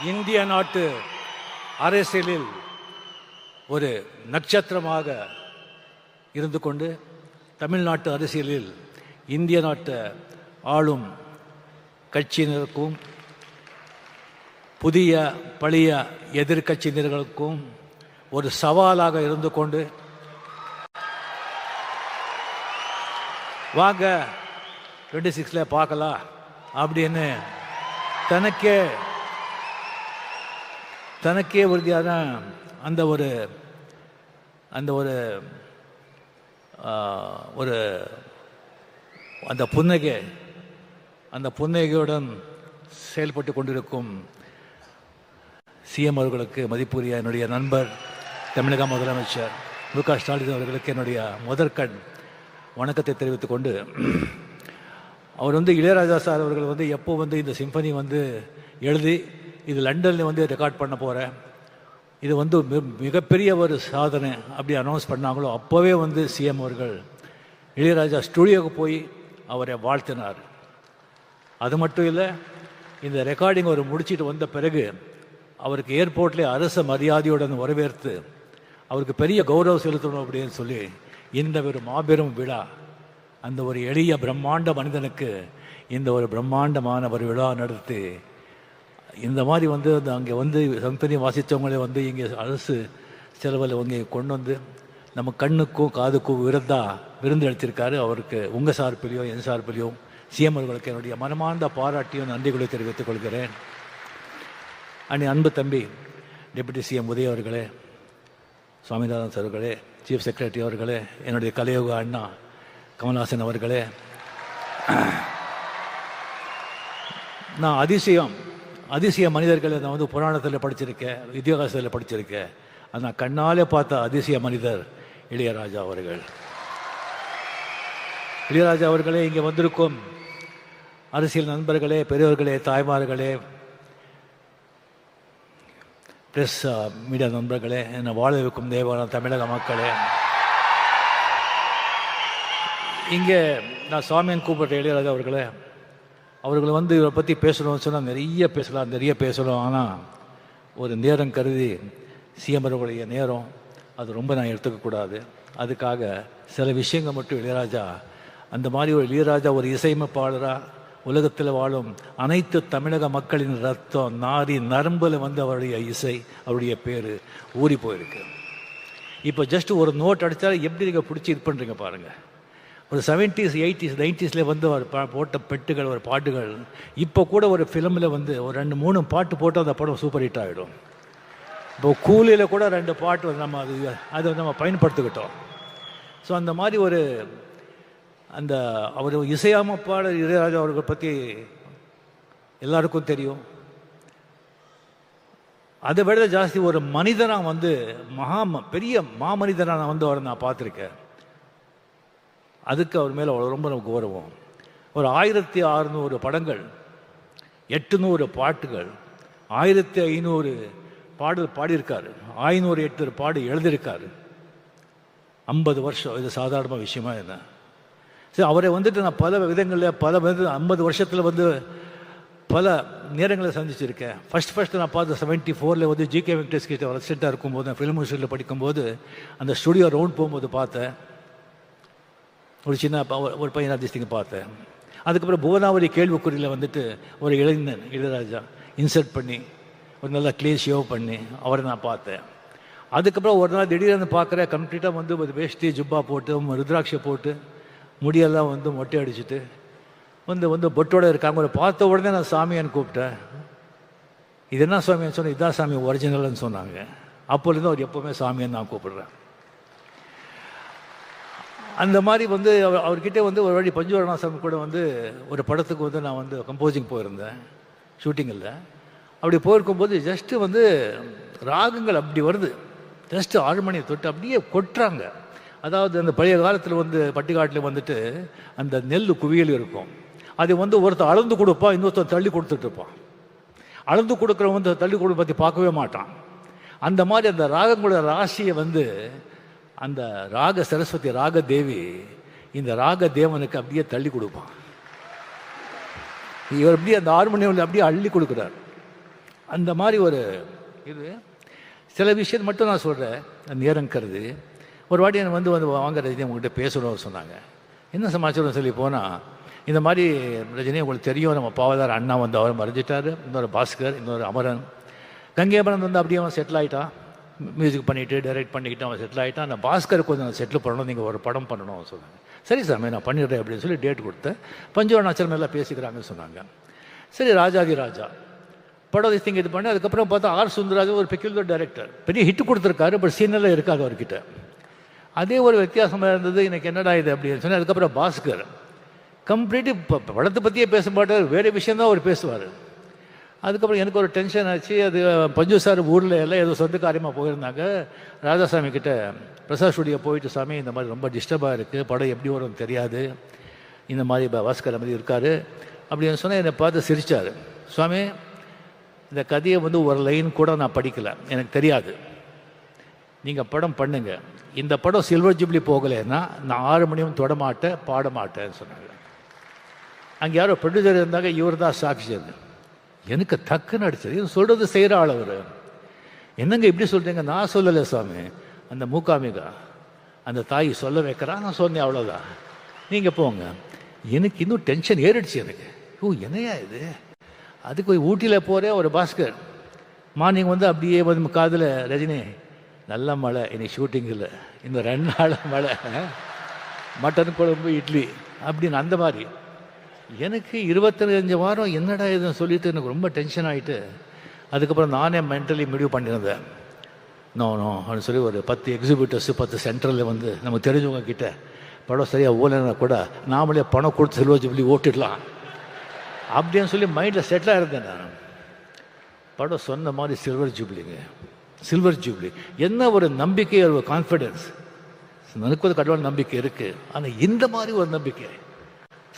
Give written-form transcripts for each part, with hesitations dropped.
இந்திய நாட்டு அரசியலில் ஒரு நட்சத்திரமாக இருந்து கொண்டு தமிழ்நாட்டு அரசியலில் இந்திய நாட்டு ஆளும் கட்சியினருக்கும் புதிய பழைய எதிர்கட்சியினர்களுக்கும் ஒரு சவாலாக இருந்து கொண்டு வாங்க 26ல பார்க்கலாம் அப்படின்னு தனக்கே உறுதியான அந்த ஒரு அந்த புன்னகையுடன் செயல்பட்டு கொண்டிருக்கும் சிஎம் அவர்களுக்கு மதிப்புரிய என்னுடைய நண்பர் தமிழக முதலமைச்சர் மு.க. ஸ்டாலின் அவர்களுக்கு என்னுடைய முதற்கண் வணக்கத்தை தெரிவித்துக் கொண்டு, அவர் இளையராஜா சார் அவர்கள் எப்போ இந்த சிம்பனி எழுதி இது லண்டனில் ரெக்கார்ட் பண்ண போகிறேன், இது மிகப்பெரிய ஒரு சாதனை அப்படி அனௌன்ஸ் பண்ணாங்களோ அப்போவே சிஎம் அவர்கள் இளையராஜா ஸ்டுடியோவுக்கு போய் அவரை வாழ்த்தினார். அது மட்டும் இல்லை, இந்த ரெக்கார்டிங் அவர் முடிச்சுட்டு வந்த பிறகு அவருக்கு ஏர்போர்ட்லேயே அரச மரியாதையுடன் வரவேற்று அவருக்கு பெரிய கௌரவம் செலுத்தணும் அப்படின்னு சொல்லி இந்த ஒரு மாபெரும் விழா, அந்த ஒரு எளிய பிரம்மாண்ட மனிதனுக்கு இந்த ஒரு பிரம்மாண்டமான ஒரு விழா நடத்தி இந்த மாதிரி அங்கே சம்பனி வாசித்தவங்களே இங்கே அரசு செலவில் இங்கே கொண்டு நம்ம கண்ணுக்கும் காதுக்கும் விருந்து அளித்திருக்காரு. அவருக்கு உங்கள் சார்பிலையோ என் சார்பிலையோ சிஎம் அவர்களுக்கு என்னுடைய மனமார்ந்த பாராட்டியும் நன்றிகளை தெரிவித்துக் கொள்கிறேன். அன்பு தம்பி டெபுட்டி சிஎம் உதய அவர்களே, சுவாமிநாதன் சார் அவர்களே, சீஃப் செக்ரட்டரி அவர்களே, என்னுடைய கலையோக அண்ணா கமல்ஹாசன் அவர்களே, நான் அதிசய மனிதர்களை நான் புராணத்தில் படிச்சிருக்கேன், இதிகாசத்தில் படிச்சிருக்கேன். நான் கண்ணாலே பார்த்த அதிசய மனிதர் இளையராஜா அவர்கள். இளையராஜா அவர்களே, இங்கே வந்திருக்கும் அரசியல் நண்பர்களே, பெரியவர்களே, தாய்மார்களே, பிரஸ் மீடியா நண்பர்களே, என்னை வாழ வைக்கும் தேவான தமிழக மக்களே, இங்கே நான் சாமியன் கூப்பிட்ட இளையராஜா அவர்களை இவரை பற்றி பேசணும்னு சொன்னால் நிறைய பேசலாம். ஆனால் ஒரு நேரம் கருதி சிஎம் அவர்களுடைய நேரம் அது ரொம்ப நான் எடுத்துக்கக்கூடாது. அதுக்காக சில விஷயங்கள் மட்டும் இளையராஜா, அந்த மாதிரி ஒரு இளையராஜா ஒரு இசையமைப்பாளராக உலகத்தில் வாழும் அனைத்து தமிழக மக்களின் ரத்தம் நாரி நரம்பில் அவருடைய இசை, அவருடைய பேர் ஊறி போயிருக்கு. இப்போ ஜஸ்ட் ஒரு நோட் அடித்தாலும் எப்படி நீங்கள் பிடிச்சி இது பண்ணுறீங்க பாருங்கள். ஒரு 70s 80s 90s அவர் போட்ட பெட்டுகள், ஒரு பாட்டுகள் இப்போ கூட ஒரு ஃபிலிமில் ஒரு 2-3 பாட்டு போட்டு அந்த படம் சூப்பர் ஹிட் ஆகிடும். இப்போ கூலியில் கூட 2 பாட்டு நம்ம அதை நம்ம பயன்படுத்திக்கிட்டோம். ஸோ அந்த மாதிரி அவர் இசையமைப்பாளர் இளையராஜா அவர்கள் பற்றி எல்லாருக்கும் தெரியும். அதை விட ஜாஸ்தி ஒரு மனிதனாக பெரிய மாமனிதனாக நான் அவரை நான் பார்த்துருக்கேன். அதுக்கு அவர் மேலே ரொம்ப நமக்கு கௌரவம். ஒரு 1600 படங்கள், 800 பாட்டுகள், 1500 பாடல் பாடியிருக்காரு, 508 பாடு எழுதியிருக்காரு. 50 வருஷம், இது சாதாரண விஷயமா என்ன? சரி, அவரை நான் பல விதங்களில் 50 வருஷத்தில் பல நேரங்களை சந்திச்சிருக்கேன். ஃபஸ்ட்டு நான் பார்த்த 74 ஜிகே வெங்கடேஷ் கிட்ட ரெசிடெண்ட்டாக இருக்கும்போது, நான் ஃபிலிம் இன்ஸ்டியூட்டில் படிக்கும்போது அந்த ஸ்டுடியோ ரவுண்ட் போகும்போது பார்த்தேன். ஒரு சின்ன ஒரு பையன் அதிர்ஷ்டிங்க பார்த்தேன். அதுக்கப்புறம் புவனாவரி கேள்விக்குறியில் ஒரு இளைஞன் இளையராஜா இன்சர்ட் பண்ணி ஒரு நல்ல க்ளீன் ஷேவ் பண்ணி அவரை நான் பார்த்தேன். அதுக்கப்புறம் ஒரு நாள் திடீர்னு பார்க்குறேன், கம்ப்ளீட்டாக ஒரு வேஷ்டி ஜுப்பா போட்டு ருத்ராட்சை போட்டு முடியெல்லாம் மொட்டை அடிச்சுட்டு பொட்டோடு இருக்காங்க. ஒரு பார்த்த உடனே நான் சாமியான்னு கூப்பிட்டேன். இது என்ன சாமியான்னு சொன்னேன். இதான் சாமி ஒரிஜினல்னு சொன்னாங்க. அப்போலேருந்து அவர் எப்போவுமே சாமியான்னு நான் கூப்பிடுறேன். அந்த மாதிரி அவர்கிட்ட ஒரு வாட்டி பஞ்சுவரணாசாமி கூட ஒரு படத்துக்கு நான் கம்போசிங் போயிருந்தேன் ஷூட்டிங்கில். அப்படி போயிருக்கும்போது ஜஸ்ட்டு ராகங்கள் அப்படி வருது, ஜஸ்ட்டு 6 மணியை தொட்டு அப்படியே கொட்டுறாங்க. அதாவது அந்த பழைய காலத்தில் பட்டிக்காட்டில் அந்த நெல் குவியல் இருக்கும். அதை ஒருத்தர் அளந்து கொடுப்பான், இன்னொருத்தர் தள்ளி கொடுத்துட்டு இருப்பான். அளந்து கொடுக்குறவன் தள்ளி கொடுக்க பற்றி பார்க்கவே மாட்டான். அந்த மாதிரி அந்த ராகங்களோட ராசியை அந்த ராக சரஸ்வதி ராக தேவி இந்த ராக தேவனுக்கு அப்படியே தள்ளி கொடுப்பான். இவர் அப்படியே அந்த ஹார்மோனியம் அப்படியே அள்ளி கொடுக்குறார். அந்த மாதிரி ஒரு இது. சில விஷயத்தை மட்டும் நான் சொல்கிறேன், நேரம் கருது. ஒரு வாட்டி எனக்கு வந்து வாங்க ரஜினி உங்கள்கிட்ட பேசணும்னு சொன்னாங்க. என்ன சமாச்சாரம் சொல்லி போனால், இந்த மாதிரி ரஜினி உங்களுக்கு தெரியும், நம்ம பாவதார் அண்ணா வந்து அவர் மறைஞ்சிட்டார், இன்னொரு பாஸ்கர், இன்னொரு அமரன். கங்கேபரன் வந்து அப்படியே அவன் செட்டில் ஆகிட்டான், மியூசிக் பண்ணிவிட்டு டைரக்ட் பண்ணிக்கிட்டு அவன் செட்டில் ஆகிட்டான். அந்த பாஸ்கர் கொஞ்சம் செட்டில் பண்ணணும், நீங்கள் ஒரு படம் பண்ணணும் சொன்னாங்க. சரி சாமி நான் பண்ணிடுறேன் அப்படின்னு சொல்லி டேட் கொடுத்தேன். பஞ்சவர்ணாச்சலம் எல்லாம் பேசிக்கிறாங்கன்னு சொன்னாங்க. சரி ராஜாதி ராஜா படம் திங்க இது பண்ணி அதுக்கப்புறம் பார்த்தா ஆர் சுந்தரராஜன் ஒரு பெக்யூலர் டைரக்டர், பெரிய ஹிட் கொடுத்துருக்காரு, பட் சீனெல்லாம் இருக்காது அவர்கிட்ட. அதே ஒரு வித்தியாசமாக இருந்தது. எனக்கு என்னடா இது அப்படின்னு சொன்னால், அதுக்கப்புறம் பாஸ்கர் கம்ப்ளீட்டு இப்போ படத்தை பற்றியே பேச மாட்டார், வேறு விஷயந்தான் அவர் பேசுவார். அதுக்கப்புறம் எனக்கு ஒரு டென்ஷன் ஆச்சு. அது பஞ்சு சார் ஊரில் எல்லாம் ஏதோ சொந்த காரியமாக போயிருந்தாங்க. ராஜாசாமி கிட்ட பிரசாத் ஸ்டுடியோ போயிட்டு, சாமி இந்த மாதிரி ரொம்ப டிஸ்டர்பாக இருக்குது, படம் எப்படி வரும்னு தெரியாது, இந்த மாதிரி பாஸ்கர் மாதிரி இருக்கார் அப்படின்னு சொன்னால் என்னை பார்த்து சிரித்தார். சுவாமி இந்த கதையை வந்து ஒரு லைன் கூட நான் படிக்கலை, எனக்கு தெரியாது, நீங்கள் படம் பண்ணுங்க. இந்த படம் சில்வர் ஜூப்ளி போகலைன்னா நான் 6 மணியும் தொட மாட்டேன், பாட மாட்டேன்னு சொன்னாங்க. அங்கே யாரோ ப்ரொடியூசர் இருந்தாங்க, இவர் தான் சாட்சி. எனக்கு டக்குன்னு அடிச்சது. இது சொல்கிறது செய்கிற ஆள் அவர். என்னங்க இப்படி சொல்கிறீங்க? நான் சொல்லலை சாமி, அந்த மூகாம்பிகா அந்த தாய் சொல்ல வைக்கிறா, நான் சொன்னேன், அவ்வளோதான், நீங்கள் போங்க. எனக்கு இன்னும் டென்ஷன் ஏறிடுச்சு எனக்கு. ஓ என்னையா இது? அதுக்கு போய் ஊட்டியில் போகிறேன், ஒரு பாஸ்கர் மார்னிங் வந்து அப்படியே வந்து காதில், ரஜினி நல்ல மழை, இன்னைக்கு ஷூட்டிங் இல்லை, இன்னும் 2 நாள் மழை, மட்டன் குழம்பு இட்லி அப்படின்னு. அந்த மாதிரி எனக்கு 25 வாரம் என்னடா இதுன்னு சொல்லிட்டு எனக்கு ரொம்ப டென்ஷன் ஆகிட்டு, அதுக்கப்புறம் நானே மென்டலி முடிவு பண்ணியிருந்தேன். நோ அப்படின்னு சொல்லி ஒரு 10 எக்ஸிபியூட்டர்ஸு 10 சென்டரில் வந்து நம்ம தெரிஞ்சவங்க கிட்ட படம் சரியாக ஓலைன்னா கூட நாமளே பணம் கொடுத்து சில்வர் ஜூப்ளி ஓட்டிடலாம் அப்படின்னு சொல்லி மைண்டில் செட்டிலாக இருந்தேன் நான். படம் சொன்ன மாதிரி சில்வர் ஜூப்ளிங்க, சில்வர் ஜூப்ளி. என்ன ஒரு நம்பிக்கை, ஒரு கான்ஃபிடென்ஸ். எனக்கு ஒரு கடவுள் நம்பிக்கை இருக்குது, ஆனால் இந்த மாதிரி ஒரு நம்பிக்கை,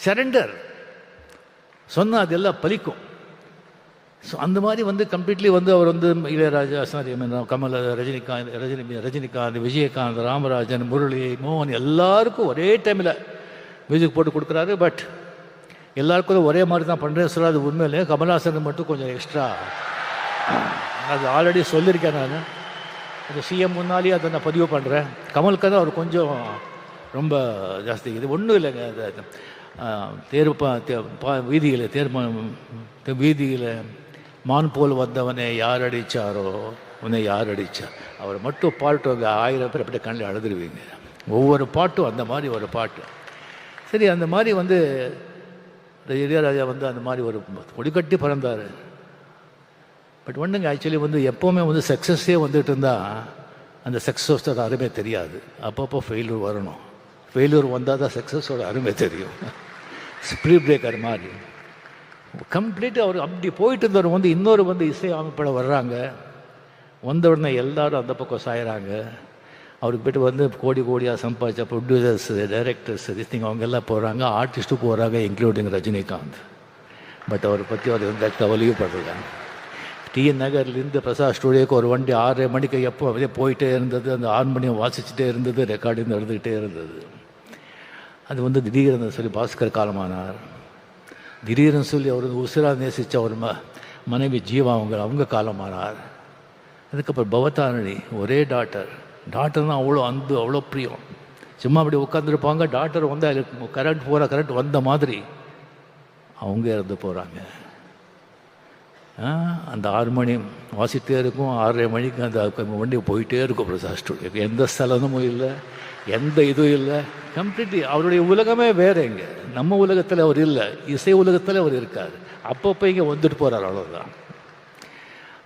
சரண்டர் சொன்னால் அதெல்லாம் பலிக்கும். ஸோ அந்த மாதிரி வந்து கம்ப்ளீட்லி வந்து அவர் வந்து இளையராஜா, சாரி கமல், ரஜினிகாந்த், விஜயகாந்த், ராமராஜன், முரளி, மோகன் எல்லாருக்கும் ஒரே டைமில் மியூசிக் போட்டு கொடுக்குறாரு. பட் எல்லாருக்கும் ஒரே மாதிரி தான் பண்ணுறேன் சொல்ல, அது உண்மையிலே கமல்ஹாசனுக்கு மட்டும் கொஞ்சம் எக்ஸ்ட்ரா. அது ஆல்ரெடி சொல்லியிருக்கேன் நான், அது சிஎம் முன்னாலேயே அதை நான் பதிவு பண்ணுறேன். கமலுக்கு தான் அவர் கொஞ்சம் ரொம்ப ஜாஸ்தி. இது ஒன்றும் இல்லைங்க, அது வீதியில் மான் போல் வந்தவனை யார் அடித்தாரோ உன்னை யார் அடித்தா, அவர் மட்டும் பாட்டு 1000 பேர் அப்படியே கண்ணில் அழுதுருவீங்க. ஒவ்வொரு பாட்டும் அந்த மாதிரி ஒரு பாட்டு. சரி, அந்த மாதிரி வந்து இளையராஜா வந்து அந்த மாதிரி ஒரு கொடிக்கட்டி பறந்தார். பட் ஒன்றுங்க, ஆக்சுவலி வந்து எப்போவுமே வந்து சக்ஸஸே வந்துட்டு இருந்தால் அந்த சக்ஸஸோட அருமை தெரியாது. அப்பப்போ ஃபெயிலியர் வரணும், ஃபெயிலியர் வந்தால் தான் சக்ஸஸோட அருமை தெரியும். ஸ்பீட் பிரேக்கர் மாதிரி கம்ப்ளீட்டாக அவர் அப்படி போயிட்டு இருந்தவர் வந்து இன்னொரு வந்து இசை அமைப்பட வர்றாங்க. வந்த உடனே எல்லாரும் அந்த பக்கம் சாயிறாங்க. அவருக்கு போய்ட்டு வந்து கோடியாக சம்பாதிச்ச ப்ரொடியூசர்ஸ், டைரக்டர்ஸ், திங் அவங்க எல்லாம் போகிறாங்க, ஆர்டிஸ்ட்டும் போகிறாங்க, இன்க்ளூடிங் ரஜினிகாந்த். பட் அவரை பற்றி அவர் எந்த கவலையும் படுறாங்க. டிஎன் நகர்லேருந்து பிரசாத் ஸ்டுடியோக்கு ஒரு வண்டி 6:30 மணிக்கு எப்போ அப்படியே போயிட்டே இருந்தது. அந்த 6 மணியும் வாசிச்சுட்டே இருந்தது, ரெக்கார்டிங் நடந்துக்கிட்டே இருந்தது. அது வந்து திடீர்னு சொல்லி பாஸ்கர் காலமானார். திடீர்னு சொல்லி அவர் உசிரா நேசித்த ஒரு மனைவி ஜீவா அவங்க காலமானார். அதுக்கப்புறம் பவதாரணி, ஒரே டாக்டர்னா அவ்வளோ அன்பு, அவ்வளோ பிரியம். சும்மா அப்படி உட்காந்துருப்பாங்க, டாக்டர் வந்து கரெக்ட் வந்த மாதிரி அவங்க இறந்து போகிறாங்க. அந்த 6 மணி வாசிட்டே இருக்கும், 6:30 மணிக்கு அந்த வண்டி போயிட்டே இருக்கும் பிரசாத் ஸ்டுடியோக்கு. எந்த ஸ்தலமும் இல்லை, எந்த இதுவும் இல்லை. கம்ப்ளீட்லி அவருடைய உலகமே வேறு. இங்கே நம்ம உலகத்தில் அவர் இல்லை, இசை உலகத்தில் அவர் இருக்கார். அப்பப்போ இங்கே வந்துட்டு போகிறார், அவ்வளோதான்.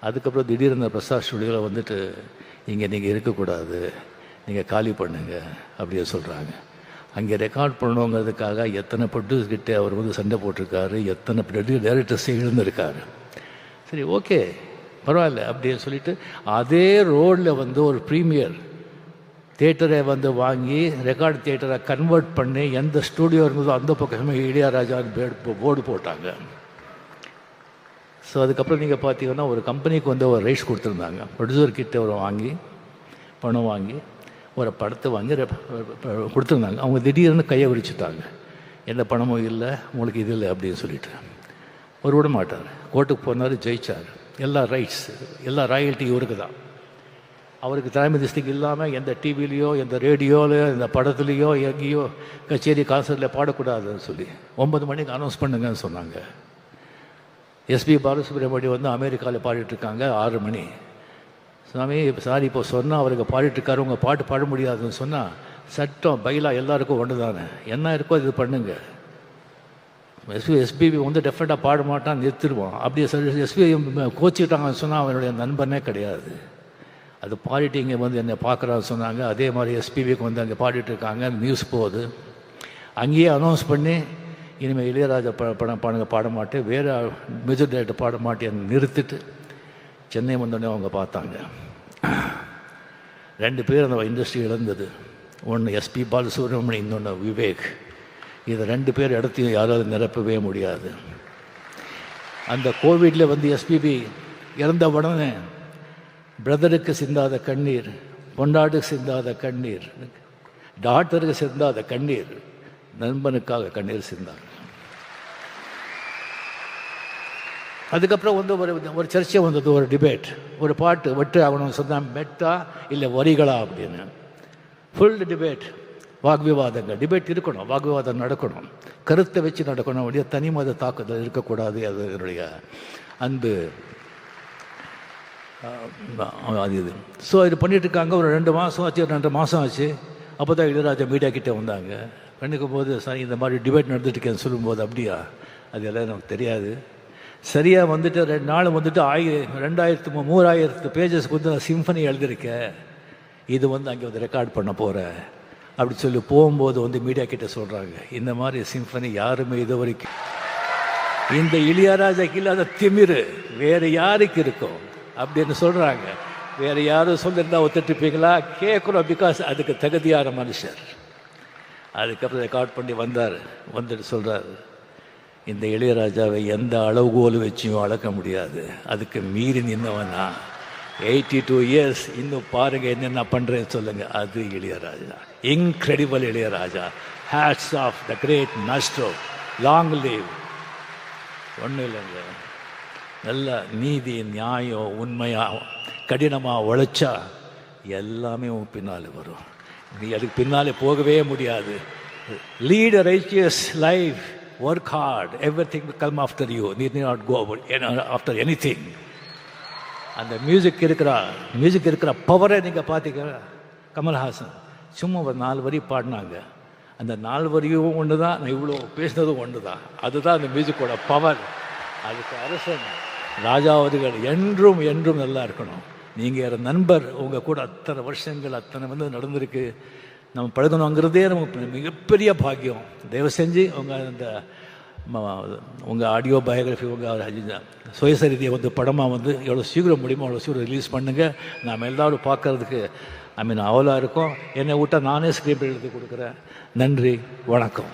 அதுக்கப்புறம் திடீர்னு பிரசாத் ஸ்டுடியோவில் வந்துட்டு, இங்கே நீங்கள் இருக்கக்கூடாது, நீங்கள் காலி பண்ணுங்க அப்படியே சொல்கிறாங்க. அங்கே ரெக்கார்ட் பண்ணணுங்கிறதுக்காக எத்தனை ப்ரொடியூசர்கிட்ட அவர் வந்து சண்டை போட்டிருக்காரு, எத்தனை டைரக்டர்ஸ் எழுந்திருக்காரு. சரி, ஓகே, பரவாயில்ல அப்படின்னு சொல்லிட்டு அதே ரோடில் வந்து ஒரு ப்ரீமியர் தியேட்டரை வந்து வாங்கி ரெக்கார்டு தியேட்டரை கன்வெர்ட் பண்ணி எந்த ஸ்டூடியோ இருந்ததோ அந்த பக்கமே இளையராஜான்னு போர்டு போட்டாங்க. ஸோ அதுக்கப்புறம் நீங்கள் பார்த்தீங்கன்னா ஒரு கம்பெனிக்கு வந்து ஒரு ரைட்ஸ் கொடுத்துருந்தாங்க. ப்ரொடியூசர்கிட்ட ஒரு பணம் வாங்கி ஒரு படத்தை வாங்கி கொடுத்துருந்தாங்க. அவங்க திடீர்னு கையை விரிச்சுட்டாங்க. எந்த பணமும் இல்லை, உங்களுக்கு இது இல்லை அப்படின்னு சொல்லிட்டு. அவர் விட மாட்டார். கோர்ட்டுக்கு போனார், ஜெயிச்சார். எல்லா ரைட்ஸ், எல்லா ராயல்ட்டி இவருக்கு தான். அவருக்கு தலைமை திஸ்டிங் இல்லாமல் எந்த டிவிலேயோ எந்த ரேடியோலையோ இந்த படத்துலேயோ எங்கேயோ கச்சேரி கான்சர்ட்டில் பாடக்கூடாதுன்னு சொல்லி 9 மணிக்கு அனௌன்ஸ் பண்ணுங்கன்னு சொன்னாங்க. எஸ்பி பாலசுப்ரமணியம் வந்து அமெரிக்காவில் பாடிட்டுருக்காங்க 6 மணி. சாமி சாரி இப்போ சொன்னால் அவருக்கு பாடிட்டுருக்காரு, உங்கள் பாட்டு பாட முடியாதுன்னு சொன்னால் சட்டம் பைலா எல்லாருக்கும் ஒன்று தானே, என்ன இருக்கோ இது பண்ணுங்க. எஸ்பிபி வந்து டெஃபினட்டாக பாட மாட்டான், நிறுத்திடுவான். அப்படியே எஸ்பிபி கோச்சிக்கிட்டாங்கன்னு சொன்னால் அவனுடைய நண்பனே கிடையாது. அது பாடிட்டு இங்கே வந்து என்னை பார்க்குறான்னு சொன்னாங்க. அதே மாதிரி எஸ்பிபிக்கு வந்து அங்கே பாடிட்டுருக்காங்க, நியூஸ் போகுது. அங்கேயே அனௌன்ஸ் பண்ணி இனிமேல் இளையராஜா படம் பாட மாட்டேன், வேறு மியூசிக் டைரக்டர் பாட மாட்டேன்னு நிறுத்திட்டு சென்னை வந்தோடனே அவங்க பார்த்தாங்க. 2 பேர் அந்த இண்டஸ்ட்ரி இழந்தது. ஒன்று எஸ்பி பாலசுப்ரமணியம், இன்னொன்று விவேக். இதை 2 பேர் இடத்தையும் யாராவது நிரப்பவே முடியாது. அந்த கோவிடில் வந்து எஸ்பிபி இறந்த உடனே பிரதருக்கு சிந்தாத கண்ணீர், பொண்டாட்டுக்கு சிந்தாத கண்ணீர், டாக்டருக்கு சிந்தாத கண்ணீர், நண்பனுக்காக கண்ணீர் சிந்தாங்க. அதுக்கப்புறம் வந்து ஒரு சர்ச்சை வந்தது, ஒரு டிபேட். ஒரு பாட்டு வெட்டு ஆகணும்னு சொன்னால் மெட்டா இல்லை வரிகளா அப்படின்னு ஃபுல் டிபேட், வாக்விவாதங்கள். டிபேட் இருக்கணும், வாக்விவாதம் நடக்கணும், கருத்தை வச்சு நடக்கணும், அப்படியே தனி மத தாக்குதல் இருக்கக்கூடாது. அது என்னுடைய அன்பு. அது இது ஸோ இது பண்ணிகிட்ருக்காங்க. ஒரு 2 மாதம் ஆச்சு, 2 மாதம் ஆச்சு. அப்போ தான் இளையராஜா மீடியா கிட்டே வந்தாங்க. கண்டுக்கும் போது சார் இந்த மாதிரி டிபேட் நடந்துட்டுருக்கேன்னு சொல்லும்போது, அப்படியா, அது எல்லாம் நமக்கு தெரியாது. சரியாக வந்துட்டு 2 நாள் வந்துட்டு 3000 பேஜஸ்க்கு வந்து நான் சிம்ஃபனி எழுதியிருக்கேன், இது வந்து அங்கே வந்து ரெக்கார்ட் பண்ண போகிறேன் அப்படி சொல்லி போகும்போது வந்து மீடியா கிட்டே சொல்கிறாங்க, இந்த மாதிரி சிம்ஃபனி யாருமே இது வரைக்கும் இந்த இளையராஜாக்கு இல்லாத திமிரு வேறு யாருக்கு இருக்கும் அப்படின்னு சொல்கிறாங்க. வேறு யாரும் சொல்லியிருந்தா ஒத்துட்டுப்பீங்களா? கேட்குறோம், பிகாஸ் அதுக்கு தகுதியான மனுஷர். அதுக்கப்புறம் ரெக்கார்ட் பண்ணி வந்துட்டு சொல்கிறார், இந்த இளையராஜாவை எந்த அளவுகோல் வச்சியும் அளக்க முடியாது, அதுக்கு மீறி நின்னவனா 82 இயர்ஸ், இன்னும் பாருங்கள் என்னென்ன பண்ணுறேன்னு சொல்லுங்கள். அது Ilaiyaraaja, incredible Ilaiyaraaja. Hats off the great maestro, long live. ஒன்றும் இல்லைங்க, நல்ல நீதி, நியாயம், உண்மையாக கடினமாக உழைச்சா எல்லாமே உன் பின்னால் வரும். நீ அதுக்கு பின்னாலே போகவே முடியாது. Lead a righteous life, work hard, everything will come after you. நீ நாட் கோ ஆஃப்டர் எனிதிங். அந்த மியூசிக் இருக்கிற பவரை நீங்கள் பார்த்தீங்க. கமல்ஹாசன் சும்மா ஒரு 4 வரி பாடினாங்க. அந்த 4 வரியும் ஒன்று தான், நான் இவ்வளோ பேசினதும் ஒன்று தான். அதுதான் அந்த மியூசிக்கோட பவர். அதுக்கு அரசன் ராஜா அவர்கள் என்றும் என்றும் நல்லா இருக்கணும். நீங்கள் நண்பர், உங்கள் கூட அத்தனை வருஷங்கள் அத்தனை வந்து நடந்திருக்கு. நம்ம பழகணுங்கிறதே நமக்கு மிகப்பெரிய பாக்கியம். தயவு செஞ்சு உங்கள் ஆடியோ பயோகிராஃபி, உங்கள் சுயசரிதியை வந்து படமாக வந்து எவ்வளோ சீக்கிரம் முடியுமோ அவ்வளோ சீக்கிரம் ரிலீஸ் பண்ணுங்கள். நாம் எல்லோரும் பார்க்கறதுக்கு அவலாக இருக்கும். என்னை விட்டால் நானே ஸ்கிரிப்ட் எழுதி கொடுக்குறேன். நன்றி, வணக்கம்.